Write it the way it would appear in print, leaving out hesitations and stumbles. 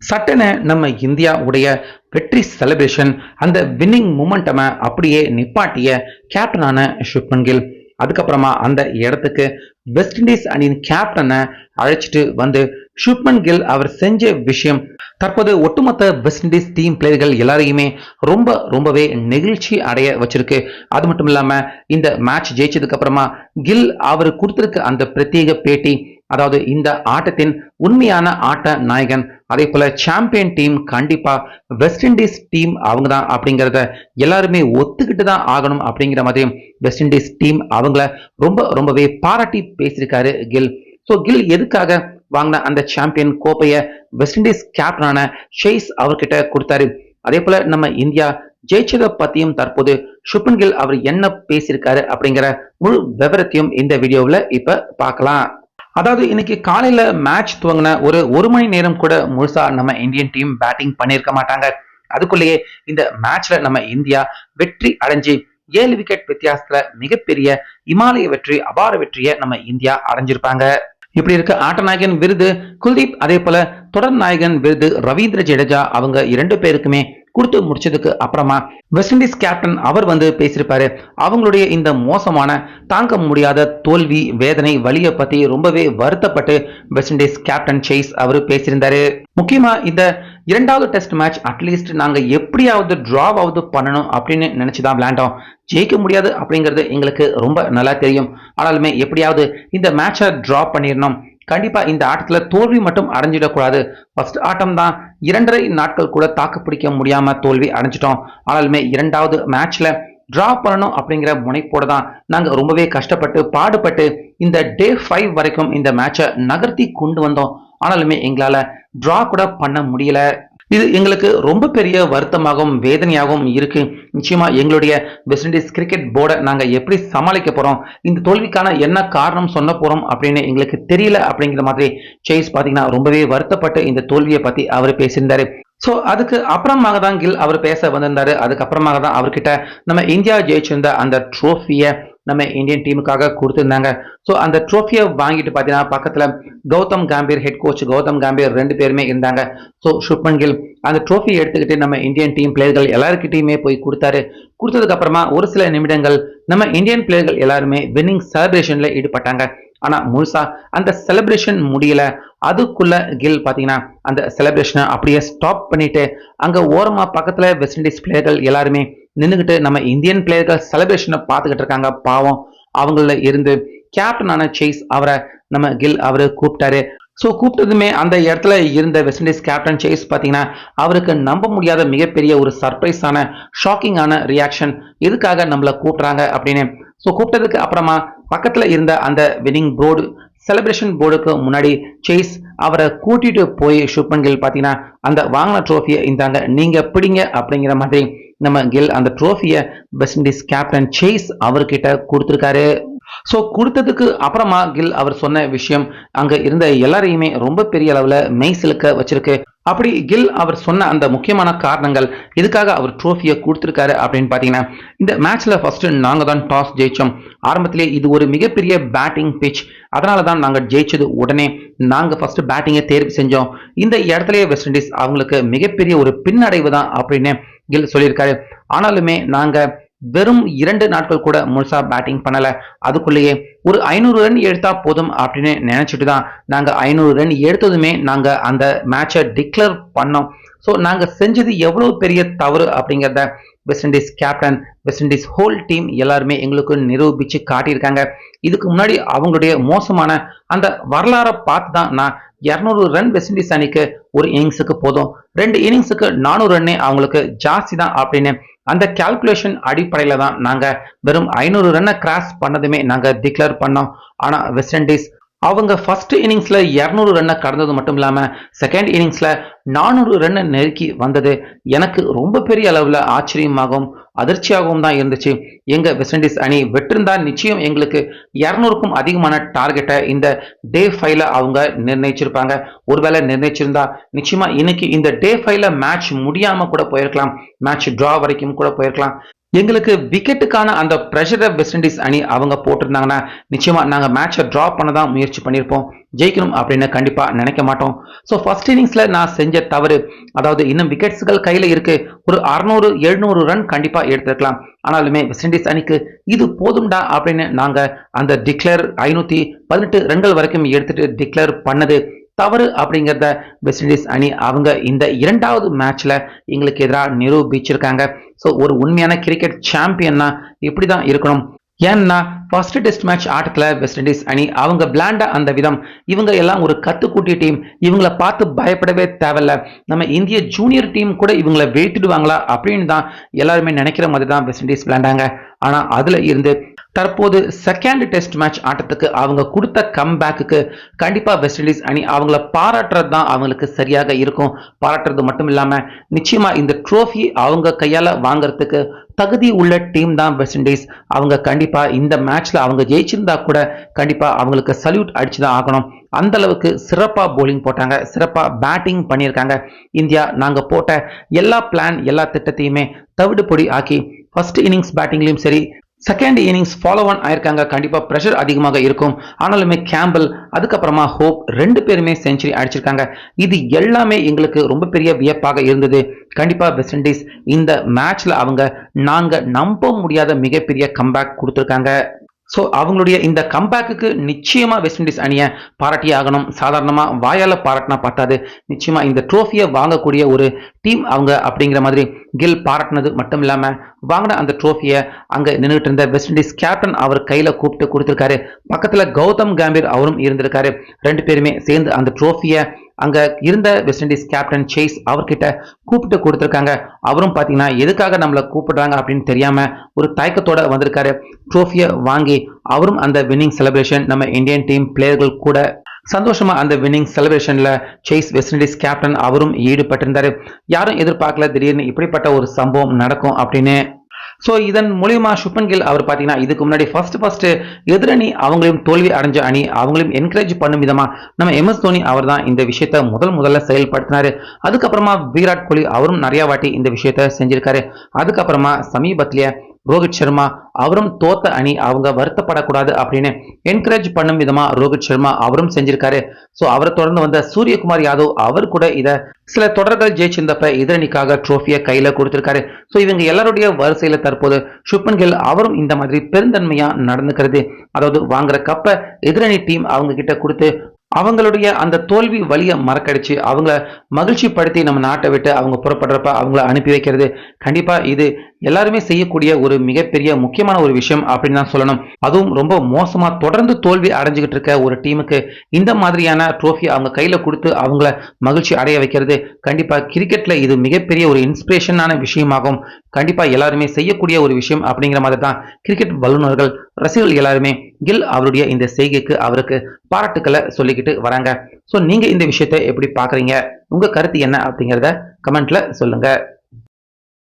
சட்டென நம்ம இந்தியா உடைய வெற்றி செலிப்ரேஷன் அந்த வின்னிங் மூமெண்டம் அப்படியே நிப்பாட்டிய கேப்டனான சுப்மன் கில். அதுக்கப்புறமா அந்த இடத்துக்கு வெஸ்ட் இண்டீஸ் அணியின் கேப்டனை அழைச்சிட்டு வந்து சுப்மன் கில் அவர் செஞ்ச விஷயம் தற்போது ஒட்டுமொத்த வெஸ்ட் இண்டீஸ் டீம் பிளேயர்கள் எல்லாரையுமே ரொம்பவே நெகிழ்ச்சி அடைய வச்சிருக்கு. அது மட்டும் இல்லாம இந்த மேட்ச் ஜெயிச்சதுக்கு அப்புறமா கில் அவர் கொடுத்திருக்க அந்த பிரத்யேக பேட்டி, அதாவது இந்த ஆட்டத்தின் உண்மையான ஆட்ட நாயகன், அதே போல சாம்பியன் டீம் கண்டிப்பா வெஸ்ட் இண்டீஸ் டீம் அவங்க தான் அப்படிங்கிறத எல்லாருமே ஒத்துக்கிட்டு தான் ஆகணும் அப்படிங்கிற மாதிரி வெஸ்ட் இண்டீஸ் டீம் அவங்கள ரொம்பவே பாராட்டி பேசியிருக்காரு கில். ஸோ கில் எதுக்காக வாங்கின அந்த சாம்பியன் கோப்பையை வெஸ்ட் இண்டீஸ் கேப்டனான ஷேஸ் அவர்கிட்ட கொடுத்தாரு. அதே போல நம்ம இந்தியா ஜெயிச்சதை பத்தியும் தற்போது சுப்மன் கில் அவர் என்ன பேசியிருக்காரு அப்படிங்கிற முழு விவரத்தையும் இந்த வீடியோவில் இப்ப பார்க்கலாம். அதாவது இன்னைக்கு காலையில மேட்ச் துவங்கின ஒரு மணி நேரம் கூட முழுசா நம்ம இந்தியன் டீம் பேட்டிங் பண்ணியிருக்க மாட்டாங்க. அதுக்குள்ளேயே இந்த மேட்ச்ல நம்ம இந்தியா வெற்றி அடைஞ்சு 7 விக்கெட் வித்தியாசத்துல மிகப்பெரிய இமாலய வெற்றி, அபார வெற்றியை நம்ம இந்தியா அடைஞ்சிருப்பாங்க. இப்படி இருக்க ஆட்ட நாயகன் விருது குல்தீப், அதே போல தொடர் நாயகன் விருது ரவீந்திர ஜடேஜா அவங்க 2 பேருக்குமே கொடுத்து முடிச்சதுக்கு அப்புறமா வெஸ்ட் இண்டீஸ் கேப்டன் அவர் வந்து பேசியிருப்பாரு. அவங்களுடைய இந்த மோசமான தாங்க முடியாத தோல்வி, வேதனை, வலியை பத்தி ரொம்பவே வருத்தப்பட்டு வெஸ்ட் இண்டீஸ் கேப்டன் சேஸ் அவர் பேசியிருந்தாரு. முக்கியமா இந்த 2வது டெஸ்ட் மேட்ச் அட்லீஸ்ட் நாங்க எப்படியாவது டிராவாவது பண்ணணும் அப்படின்னு நினைச்சுதான் விளையாண்டோம். ஜெயிக்க முடியாது அப்படிங்கிறது எங்களுக்கு ரொம்ப நல்லா தெரியும். ஆனாலுமே எப்படியாவது இந்த மேட்சை டிரா பண்ணிடணும். கண்டிப்பா இந்த ஆட்டத்துல தோல்வி மட்டும் அடைஞ்சிடக்கூடாது. ஃபர்ஸ்ட் ஆட்டம் தான் 2.5 நாட்கள் கூட தாக்கு பிடிக்க முடியாம தோல்வி அடைஞ்சிட்டோம். ஆனாலுமே 2வது மேட்ச்ல டிரா பண்ணணும் அப்படிங்கிற முனைப்போட தான் நாங்க ரொம்பவே கஷ்டப்பட்டு பாடுபட்டு இந்த டே 5 வரைக்கும் இந்த மேட்சை நகர்த்தி கொண்டு வந்தோம். ஆனாலுமே எங்களால டிரா கூட பண்ண முடியல. இது எங்களுக்கு ரொம்ப பெரிய வருத்தமாகவும் வேதனையாகவும் இருக்கு. நிச்சயமா எங்களுடைய வெஸ்ட் இண்டீஸ் கிரிக்கெட் போர்டை நாங்க எப்படி சமாளிக்க போறோம், இந்த தோல்விக்கான என்ன காரணம் சொன்ன போறோம் அப்படின்னு எங்களுக்கு தெரியல அப்படிங்கிற மாதிரி சேஸ் பாத்தீங்கன்னா ரொம்பவே வருத்தப்பட்டு இந்த தோல்வியை பத்தி அவர் பேசியிருந்தாரு. ஸோ அதுக்கு அப்புறமாக தான் கில் அவர் பேச வந்திருந்தாரு. அதுக்கப்புறமாக தான் அவர்கிட்ட நம்ம இந்தியா ஜெயிச்சிருந்த அந்த ட்ரோஃபியை நம்ம இந்தியன் டீமுக்காக கொடுத்திருந்தாங்க. ஸோ அந்த ட்ரோஃபியை வாங்கிட்டு பார்த்தீங்கன்னா பக்கத்தில் கௌதம் கம்பீர், ஹெட் கோச் கௌதம் கம்பீர் 2 பேருமே இருந்தாங்க. ஸோ சுப்மன் கில் அந்த ட்ரோஃபியை எடுத்துக்கிட்டு நம்ம இந்தியன் டீம் பிளேயர்கள் எல்லாருக்கிட்டையுமே போய் கொடுத்தாரு. கொடுத்ததுக்கு அப்புறமா ஒரு சில நிமிடங்கள் நம்ம இந்தியன் பிளேயர்கள் எல்லாருமே வின்னிங் செலிப்ரேஷன்ல ஈடுபட்டாங்க. ஆனா முழுசா அந்த செலிப்ரேஷன் முடியல. அதுக்குள்ள கில் பாத்தீங்கன்னா அந்த செலிப்ரேஷனை அப்படியே ஸ்டாப் பண்ணிட்டு அங்க ஓரமா பக்கத்துல வெஸ்ட் இண்டீஸ் பிளேயர்கள் எல்லாருமே நின்றுகிட்டு நம்ம இந்தியன் பிளேயர்கள் செலிப்ரேஷனை பார்த்துக்கிட்டு இருக்காங்க. பாவம் அவங்கள இருந்து கேப்டனான சேஸ் அவரை நம்ம கில் அவரு கூப்பிட்டாரு. ஸோ கூப்பிட்டதுமே அந்த இடத்துல இருந்த வெஸ்ட் இண்டீஸ் கேப்டன் சேஸ் பார்த்தீங்கன்னா அவருக்கு நம்ப முடியாத மிகப்பெரிய ஒரு சர்ப்ரைஸான ஷாக்கிங்கான ரியாக்ஷன், எதுக்காக நம்மளை கூப்பிட்றாங்க அப்படின்னு. ஸோ கூப்பிட்டதுக்கு அப்புறமா பக்கத்தில் இருந்த அந்த வின்னிங் போர்டு, செலிப்ரேஷன் போர்டுக்கு முன்னாடி சேஸ் அவரை கூட்டிட்டு போய் சுப்மன் கில் பார்த்தீங்கன்னா அந்த வாங்கின ட்ரோஃபியை இந்தாங்க நீங்க பிடிங்க அப்படிங்கிற மாதிரி நம்ம கில் அந்த ட்ரோஃபியை வெஸ்ட் இண்டீஸ் கேப்டன் சேஸ் அவர்கிட்ட கொடுத்துருக்காரு. ஸோ கொடுத்ததுக்கு அப்புறமா கில் அவர் சொன்ன விஷயம் அங்க இருந்த எல்லாரையுமே ரொம்ப பெரிய அளவுல மெய் சிலுக்க வச்சிருக்கு. அப்படி கில் அவர் சொன்ன அந்த முக்கியமான காரணங்கள், எதுக்காக அவர் ட்ரோஃபியை கொடுத்துருக்காரு அப்படின்னு பார்த்தீங்கன்னா, இந்த மேட்ச்ல ஃபர்ஸ்ட் நாங்க தான் டாஸ் ஜெயிச்சோம். ஆரம்பத்திலே இது ஒரு மிகப்பெரிய பேட்டிங் பிச், அதனால தான் நாங்கள் ஜெயிச்சது. உடனே நாங்கள் ஃபர்ஸ்ட் பேட்டிங்கை தேர்வு செஞ்சோம். இந்த இடத்துலயே வெஸ்ட் இண்டீஸ் அவங்களுக்கு மிகப்பெரிய ஒரு பின்னடைவு தான் அப்படின்னு கில் சொல்லியிருக்காரு. ஆனாலுமே நாங்க வெறும் 2 நாட்கள் கூட முழுசா பேட்டிங் பண்ணல. அதுக்குள்ளேயே ஒரு 500 ரன் எடுத்தா போதும் அப்படின்னு நினைச்சிட்டு தான் நாங்க 500 ரன் எடுத்ததுமே நாங்க அந்த மேட்சை டிக்ளேர் பண்ணோம். ஸோ நாங்க செஞ்சது எவ்வளவு பெரிய தவறு அப்படிங்கிறத west Indies captain, west Indies whole team எல்லாருமே எங்களுக்கு நிரூபிச்சு காட்டியிருக்காங்க. இதுக்கு முன்னாடி அவங்களுடைய மோசமான அந்த வரலாறை பார்த்து தான் நான் 200 ரன் வெஸ்ட் இண்டீஸ் அணிக்கு ஒரு இன்னிங்ஸுக்கு போதும், 2 இன்னிங்ஸுக்கு 400 ரன்னே அவங்களுக்கு ஜாஸ்தி தான் அப்படின்னு அந்த கால்குலேஷன் அடிப்படையில தான் நாங்க வெறும் 500 ரன்னை கிராஸ் பண்ணதுமே நாங்க டிக்ளேர் பண்ணோம். ஆனா வெஸ்ட் இண்டீஸ் அவங்க ஃபர்ஸ்ட் இன்னிங்ஸ்ல 200 ரன்னை கடந்தது மட்டும் இல்லாம செகண்ட் இன்னிங்ஸ்ல 400 ரன்னை நெருக்கி வந்தது எனக்கு ரொம்ப பெரிய அளவுல ஆச்சரியமாகவும் அதிர்ச்சியாகவும் தான் இருந்துச்சு. எங்க வெஸ்ட் இண்டீஸ் அணி வெற்றிருந்தா நிச்சயம் எங்களுக்கு 200க்கும் அதிகமான டார்கெட்டை இந்த டே 5ல அவங்க நிர்ணயிச்சிருப்பாங்க. ஒருவேளை நிர்ணயிச்சிருந்தா நிச்சயமா இன்னைக்கு இந்த டே 5ல மேட்ச் முடியாம கூட போயிருக்கலாம், மேட்ச் டிரா வரைக்கும் கூட போயிருக்கலாம். எங்களுக்கு விக்கெட்டுக்கான அந்த பிரஷரை வெஸ்ட் இண்டீஸ் அணி அவங்க போட்டிருந்தாங்கன்னா நிச்சயமா நாங்க மேட்சை டிரா பண்ண தான் முயற்சி பண்ணியிருப்போம். ஜெயிக்கணும் அப்படின்னு கண்டிப்பா நினைக்க மாட்டோம். ஸோ ஃபர்ஸ்ட் இன்னிங்ஸ்ல நான் செஞ்ச தவறு, அதாவது இன்னும் விக்கெட்ஸ்கள் கையில இருக்கு, ஒரு 600-700 ரன் கண்டிப்பா எடுத்திருக்கலாம். ஆனாலுமே வெஸ்ட் இண்டீஸ் அணிக்கு இது போதும்டா அப்படின்னு நாங்க அந்த டிக்ளேர் 518 ரன்கள் வரைக்கும் எடுத்துட்டு டிக்ளேர் பண்ணது தவறு அப்படிங்கிறத வெஸ்ட் இண்டீஸ் அணி அவங்க இந்த இரண்டாவது மேட்ச்ல எங்களுக்கு எதிராக நிரூபிச்சிருக்காங்க. ஸோ ஒரு உண்மையான கிரிக்கெட் சாம்பியன்னா இப்படிதான் இருக்கணும். ஏன்னா ஃபர்ஸ்ட் டெஸ்ட் மேட்ச் ஆட்டத்துல வெஸ்ட் இண்டீஸ் அணி அவங்க பிளாண்டா அந்த விதம், இவங்க எல்லாம் ஒரு கத்துக்குட்டி டீம், இவங்களை பார்த்து பயப்படவே தேவையில்ல, நம்ம இந்திய ஜூனியர் டீம் கூட இவங்களை வீழ்த்திடுவாங்களா அப்படின்னு தான் எல்லாருமே நினைக்கிற மாதிரி தான் வெஸ்ட் இண்டீஸ் விளையாண்டாங்க. ஆனா அதுல இருந்து தற்போது செகண்ட் டெஸ்ட் மேட்ச் ஆட்டத்துக்கு அவங்க கொடுத்த கம்பேக்கு கண்டிப்பா வெஸ்ட் இண்டீஸ் அணி அவங்கள பாராட்டுறது தான் அவங்களுக்கு சரியாக இருக்கும். பாராட்டுறது மட்டும் இல்லாம நிச்சயமா இந்த ட்ரோஃபி அவங்க கையால வாங்கறதுக்கு தகுதி உள்ள டீம் தான் வெஸ்ட் இண்டீஸ். அவங்க கண்டிப்பா இந்த மேட்ச்ல அவங்க ஜெயிச்சிருந்தா கூட கண்டிப்பா அவங்களுக்கு சல்யூட் அடிச்சுதான் ஆகணும். அந்த அளவுக்கு சிறப்பா போலிங் போட்டாங்க, சிறப்பா பேட்டிங் பண்ணியிருக்காங்க. இந்தியா நாங்க போட்ட எல்லா பிளான் எல்லா திட்டத்தையுமே தவிடு பொடி ஆக்கி ஃபர்ஸ்ட் இன்னிங்ஸ் பேட்டிங்லயும் சரி செகண்ட் இன்னிங்ஸ் ஃபாலோ ஆன் ஆயிருக்காங்க. கண்டிப்பா பிரஷர் அதிகமாக இருக்கும். ஆனாலுமே கேம்பல் அதுக்கப்புறமா ஹோப் 2 பேருமே செஞ்சுரி அடிச்சிருக்காங்க. இது எல்லாமே எங்களுக்கு ரொம்ப பெரிய வியப்பாக இருந்தது. கண்டிப்பா வெஸ்ட் இண்டீஸ் இந்த மேட்ச்ல அவங்க நாங்க நம்ப முடியாத மிகப்பெரிய கம்பேக் கொடுத்திருக்காங்க. ஸோ அவங்களுடைய இந்த கம்பேக்கு நிச்சயமா வெஸ்ட் இண்டீஸ் அணியை பாராட்டியே ஆகணும். சாதாரணமா வாயால பாராட்டினா பார்த்தாது, நிச்சயமா இந்த ட்ரோஃபியை வாங்கக்கூடிய ஒரு டீம் அவங்க அப்படிங்கிற மாதிரி கில் பாராட்டினது மட்டும் இல்லாம வாங்கின அந்த ட்ரோஃபியை அங்க நின்றுட்டு இருந்த வெஸ்ட் இண்டீஸ் கேப்டன் அவர் கையில கூப்பிட்டு கொடுத்திருக்காரு. பக்கத்துல கௌதம் கம்பீர் அவரும் இருந்திருக்காரு. 2 பேருமே சேர்ந்து அந்த ட்ரோஃபியை அங்க இருந்த வெஸ்ட் இண்டீஸ் கேப்டன் சேஸ் அவர்கிட்ட கூப்பிட்டு கொடுத்திருக்காங்க. அவரும் பாத்தீங்கன்னா எதுக்காக நம்மளை கூப்பிடுறாங்க அப்படின்னு தெரியாம ஒரு தயக்கத்தோட வந்திருக்காரு. ட்ரோஃபியை வாங்கி அவரும் அந்த வின்னிங் செலிப்ரேஷன் நம்ம இந்தியன் டீம் பிளேயர்கள் கூட சந்தோஷமா அந்த வின்னிங் செலிப்ரேஷன்ல சேஸ் வெஸ்ட் இண்டீஸ் கேப்டன் அவரும் ஈடுபட்டிருந்தாரு. யாரும் எதிர்பார்க்கல திடீர்னு இப்படிப்பட்ட ஒரு சம்பவம் நடக்கும் அப்படின்னு. ஸோ இதன் மூலியமா சுப்மன் கில் அவர் பார்த்தீங்கன்னா இதுக்கு முன்னாடி ஃபர்ஸ்ட் எதிரணி அவங்களையும் தோல்வி அடைஞ்ச அணி அவங்களையும் என்கரேஜ் பண்ணும் விதமா நம்ம MS தோனி அவர் தான் இந்த விஷயத்த முதல்ல செயல்படுத்தினாரு. அதுக்கப்புறமா விராட் கோலி அவரும் நிறைய வாட்டி இந்த விஷயத்த செஞ்சிருக்காரு. அதுக்கப்புறமா சமீபத்திலேயே ரோஹித் சர்மா அவரும் தோத்த அணி அவங்க வருத்தப்படக்கூடாது அப்படின்னு என்கரேஜ் பண்ணும் விதமா ரோஹித் சர்மா அவரும் செஞ்சிருக்காரு. ஸோ அவரை தொடர்ந்து வந்த சூரியகுமார் யாதவ் அவர் கூட இதை சில தொடர்கள் ஜெயிச்சிருந்தப்ப எதிரணிக்காக ட்ரோஃபியை கையில கொடுத்திருக்காரு. ஸோ இவங்க எல்லாருடைய வரிசையில தற்போது சுப்மன் கில் அவரும் இந்த மாதிரி பெருந்தன்மையா நடந்துக்கிறது, அதாவது வாங்குற கப்ப எதிரணி டீம் அவங்க கிட்ட கொடுத்து அவங்களுடைய அந்த தோல்வி வழியை மறக்கடிச்சு அவங்கள மகிழ்ச்சி படுத்தி நம்ம நாட்டை விட்டு அவங்க புறப்படுறப்ப அவங்கள அனுப்பி வைக்கிறது, கண்டிப்பா இது எல்லாருமே செய்யக்கூடிய ஒரு மிகப்பெரிய முக்கியமான ஒரு விஷயம் அப்படின்னு தான் சொல்லணும். அதுவும் ரொம்ப மோசமா தொடர்ந்து தோல்வி அடைஞ்சுக்கிட்டு இருக்க ஒரு டீமுக்கு இந்த மாதிரியான ட்ரோஃபி அவங்க கையில கொடுத்து அவங்கள மகிழ்ச்சி அடைய வைக்கிறது கண்டிப்பா கிரிக்கெட்ல இது மிகப்பெரிய ஒரு இன்ஸ்பிரேஷனான விஷயமாகும். கண்டிப்பா எல்லாருமே செய்யக்கூடிய ஒரு விஷயம் அப்படிங்கிற மாதிரி தான் கிரிக்கெட் வல்லுநர்கள் ரசிகர்கள் எல்லாருமே கில் அவருடைய இந்த செய்கைக்கு அவருக்கு பாராட்டுக்களை சொல்லிக்கிட்டு வராங்க. ஸோ நீங்க இந்த விஷயத்தை எப்படி பாக்குறீங்க, உங்க கருத்து என்ன அப்படிங்கிறத கமெண்ட்ல சொல்லுங்க.